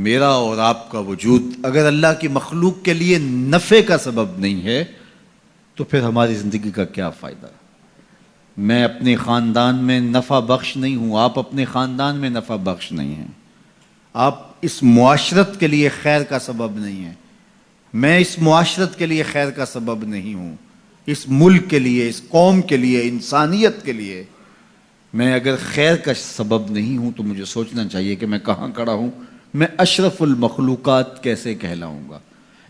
میرا اور آپ کا وجود اگر اللہ کی مخلوق کے لیے نفع کا سبب نہیں ہے تو پھر ہماری زندگی کا کیا فائدہ؟ میں اپنے خاندان میں نفع بخش نہیں ہوں، آپ اپنے خاندان میں نفع بخش نہیں ہیں، آپ اس معاشرت کے لیے خیر کا سبب نہیں ہیں، میں اس معاشرت کے لیے خیر کا سبب نہیں ہوں، اس ملک کے لیے، اس قوم کے لیے، انسانیت کے لیے میں اگر خیر کا سبب نہیں ہوں تو مجھے سوچنا چاہیے کہ میں کہاں کھڑا ہوں، میں اشرف المخلوقات کیسے کہلاؤں گا؟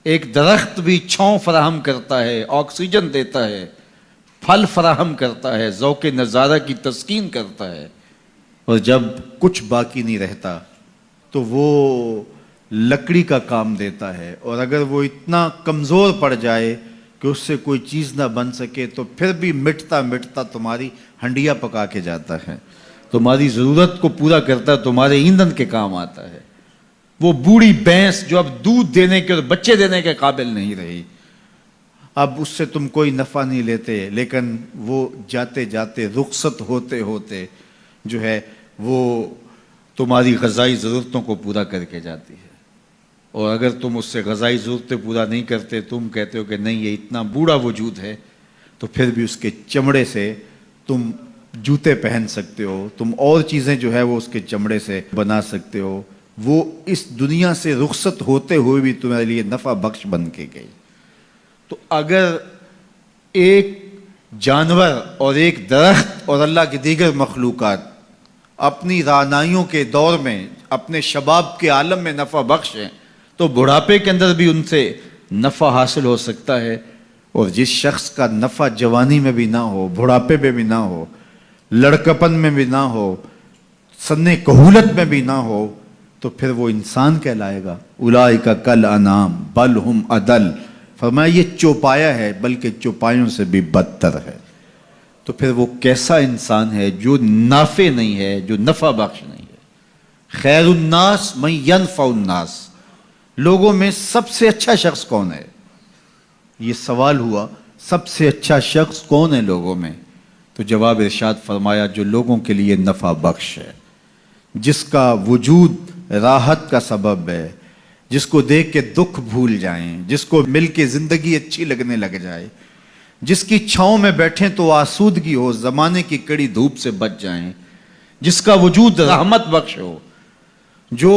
ایک درخت بھی چھاؤں فراہم کرتا ہے، آکسیجن دیتا ہے، پھل فراہم کرتا ہے، ذوق نظارہ کی تسکین کرتا ہے، اور جب کچھ باقی نہیں رہتا تو وہ لکڑی کا کام دیتا ہے، اور اگر وہ اتنا کمزور پڑ جائے کہ اس سے کوئی چیز نہ بن سکے تو پھر بھی مٹتا مٹتا تمہاری ہنڈیا پکا کے جاتا ہے، تمہاری ضرورت کو پورا کرتا ہے، تمہارے ایندھن کے کام آتا ہے۔ وہ بوڑھی بھینس جو اب دودھ دینے کے اور بچے دینے کے قابل نہیں رہی، اب اس سے تم کوئی نفع نہیں لیتے، لیکن وہ جاتے جاتے رخصت ہوتے ہوتے جو ہے وہ تمہاری غذائی ضرورتوں کو پورا کر کے جاتی ہے، اور اگر تم اس سے غذائی ضرورتیں پورا نہیں کرتے، تم کہتے ہو کہ نہیں یہ اتنا بوڑھا وجود ہے، تو پھر بھی اس کے چمڑے سے تم جوتے پہن سکتے ہو، تم اور چیزیں جو ہے وہ اس کے چمڑے سے بنا سکتے ہو، وہ اس دنیا سے رخصت ہوتے ہوئے بھی تمہارے لیے نفع بخش بن کے گئی۔ تو اگر ایک جانور اور ایک درخت اور اللہ کی دیگر مخلوقات اپنی رعنائیوں کے دور میں اپنے شباب کے عالم میں نفع بخش ہیں تو بڑھاپے کے اندر بھی ان سے نفع حاصل ہو سکتا ہے، اور جس شخص کا نفع جوانی میں بھی نہ ہو، بڑھاپے میں بھی نہ ہو، لڑکپن میں بھی نہ ہو، سن کہولت میں بھی نہ ہو، تو پھر وہ انسان کہلائے گا۔ اولئک کالانعام بل ہم اضل، فرمایا یہ چوپایا ہے بلکہ چوپایوں سے بھی بدتر ہے۔ تو پھر وہ کیسا انسان ہے جو نافع نہیں ہے، جو نفع بخش نہیں ہے؟ خیر الناس من ینفع الناس، لوگوں میں سب سے اچھا شخص کون ہے؟ یہ سوال ہوا، سب سے اچھا شخص کون ہے لوگوں میں؟ تو جواب ارشاد فرمایا جو لوگوں کے لیے نفع بخش ہے، جس کا وجود راحت کا سبب ہے، جس کو دیکھ کے دکھ بھول جائیں، جس کو مل کے زندگی اچھی لگنے لگ جائے، جس کی چھاؤں میں بیٹھیں تو آسودگی ہو، زمانے کی کڑی دھوپ سے بچ جائیں، جس کا وجود رحمت بخش ہو، جو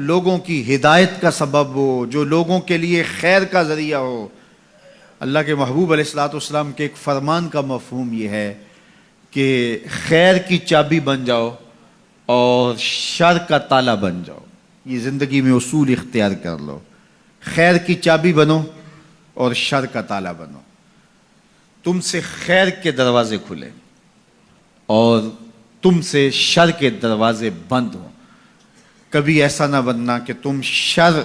لوگوں کی ہدایت کا سبب ہو، جو لوگوں کے لیے خیر کا ذریعہ ہو۔ اللہ کے محبوب علیہ الصلوۃ والسلام کے ایک فرمان کا مفہوم یہ ہے کہ خیر کی چابی بن جاؤ اور شر کا تالا بن جاؤ۔ یہ زندگی میں اصول اختیار کر لو، خیر کی چابی بنو اور شر کا تالا بنو، تم سے خیر کے دروازے کھلے اور تم سے شر کے دروازے بند ہوں۔ کبھی ایسا نہ بننا کہ تم شر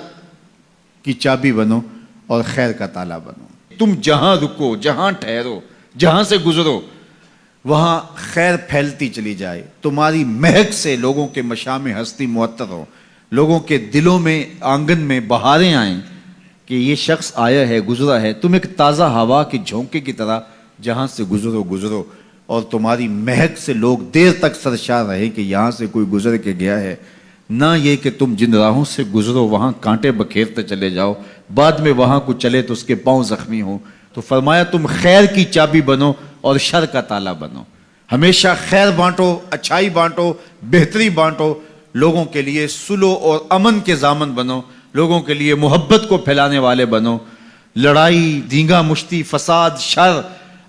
کی چابی بنو اور خیر کا تالا بنو۔ تم جہاں رکو، جہاں ٹھہرو، جہاں سے گزرو، وہاں خیر پھیلتی چلی جائے، تمہاری مہک سے لوگوں کے مشام ہستی معطر ہو، لوگوں کے دلوں میں، آنگن میں بہاریں آئیں کہ یہ شخص آیا ہے، گزرا ہے۔ تم ایک تازہ ہوا کے جھونکے کی طرح جہاں سے گزرو، اور تمہاری مہک سے لوگ دیر تک سرشار رہے کہ یہاں سے کوئی گزر کے گیا ہے، نہ یہ کہ تم جن راہوں سے گزرو وہاں کانٹے بکھیرتے چلے جاؤ، بعد میں وہاں کو چلے تو اس کے پاؤں زخمی ہوں۔ تو فرمایا تم خیر کی چابی بنو اور شر کا تالا بنو، ہمیشہ خیر بانٹو، اچھائی بانٹو، بہتری بانٹو، لوگوں کے لیے صلح اور امن کے ضامن بنو، لوگوں کے لیے محبت کو پھیلانے والے بنو، لڑائی، دینگا مشتی، فساد، شر،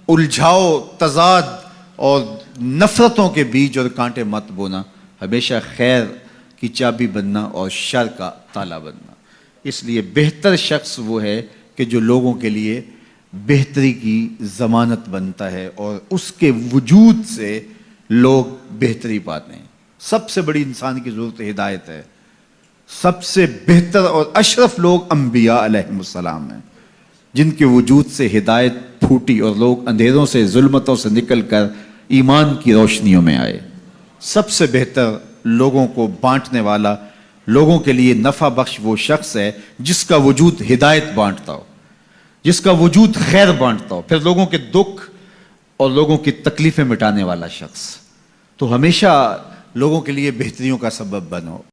الجھاؤ، تضاد اور نفرتوں کے بیج اور کانٹے مت بونا، ہمیشہ خیر کی چابی بننا اور شر کا تالا بننا۔ اس لیے بہتر شخص وہ ہے کہ جو لوگوں کے لیے بہتری کی ضمانت بنتا ہے اور اس کے وجود سے لوگ بہتری پاتے ہیں۔ سب سے بڑی انسان کی ضرورت ہدایت ہے۔ سب سے بہتر اور اشرف لوگ انبیاء علیہ السلام ہیں، جن کے وجود سے ہدایت پھوٹی اور لوگ اندھیروں سے، ظلمتوں سے نکل کر ایمان کی روشنیوں میں آئے۔ سب سے بہتر لوگوں کو بانٹنے والا، لوگوں کے لیے نفع بخش وہ شخص ہے جس کا وجود ہدایت بانٹتا ہو، جس کا وجود خیر بانٹتا ہو، پھر لوگوں کے دکھ اور لوگوں کی تکلیفیں مٹانے والا شخص۔ تو ہمیشہ لوگوں کے لیے بہتریوں کا سبب بنو۔